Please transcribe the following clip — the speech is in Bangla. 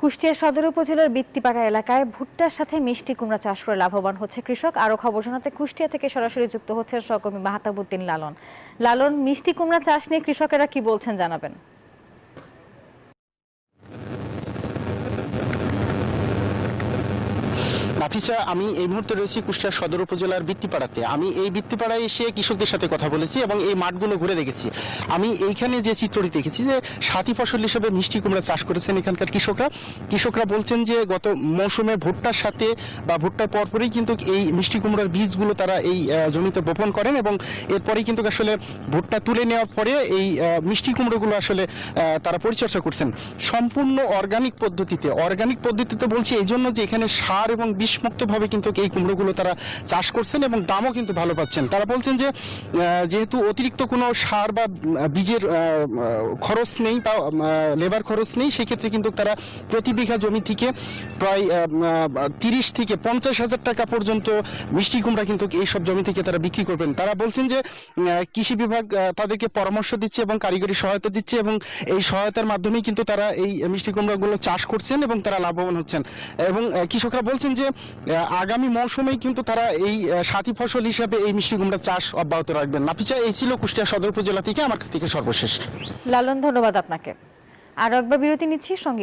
কুষ্টিয়া সদর উপজেলার বৃত্তিপাড়া এলাকায় ভুট্টার সাথে মিষ্টি কুমড়া চাষ করে লাভবান হচ্ছে কৃষক। আরও খবর জানাতে কুষ্টিয়া থেকে সরাসরি যুক্ত হচ্ছেন সহকর্মী মাহতাবউদ্দিন লালন। লালন, মিষ্টি কুমড়া চাষ নিয়ে কৃষকেরা কি বলছেন জানাবেন। নাফিসা, আমি এই মুহূর্তে রয়েছি কুষ্টিয়া সদর উপজেলার বৃত্তিপাড়াতে। আমি এই বৃত্তিপাড়ায় এসে কৃষকদের সাথে কথা বলেছি এবং এই মাঠগুলো ঘুরে দেখেছি। আমি এইখানে যে চিত্রটি দেখেছি যে সাথী ফসল হিসেবে মিষ্টি কুমড়া চাষ করেছেন এখানকার কৃষকরা বলছেন যে গত মৌসুমে ভুট্টার সাথে বা ভুট্টার পরপরই কিন্তু এই মিষ্টি কুমড়ার বীজগুলো তারা এই জমিতে বপন করেন এবং এরপরেই কিন্তু আসলে ভুট্টা তুলে নেওয়ার পরে এই মিষ্টি কুমড়োগুলো আসলে তারা পরিচর্যা করছেন সম্পূর্ণ অর্গানিক পদ্ধতিতে বলছি এই জন্য যে এখানে সার এবং বিষমুক্তভাবে কিন্তু এই কুমড়োগুলো তারা চাষ করছেন এবং দামও কিন্তু ভালো পাচ্ছেন। তারা বলছেন যে যেহেতু অতিরিক্ত কোনো সার বা বীজের খরচ নেই বা লেবার খরচ নেই, সেক্ষেত্রে কিন্তু তারা প্রতি বিঘা জমি থেকে প্রায় 30 থেকে 50,000 টাকা পর্যন্ত মিষ্টি কুমড়া কিন্তু এইসব জমি থেকে তারা বিক্রি করবেন। তারা বলছেন যে কৃষি বিভাগ তাদেরকে পরামর্শ দিচ্ছে এবং কারিগরি সহায়তা দিচ্ছে এবং এই সহায়তার মাধ্যমেই কিন্তু তারা এই মিষ্টি কুমড়াগুলো চাষ করছেন এবং তারা লাভবান হচ্ছেন। এবং কৃষকরা বলছেন যে আগামী মৌসুমেই কিন্তু তারা এই সাথী ফসল হিসাবে এই মিষ্টি কুমড়া চাষ অব্যাহত রাখবেন। নাফিসা, এই ছিল কুষ্টিয়া সদর উপজেলা থেকে আমার কাছ থেকে সর্বশেষ। লালন, ধন্যবাদ আপনাকে। আরও একবার বিরতি নিচ্ছি, সঙ্গে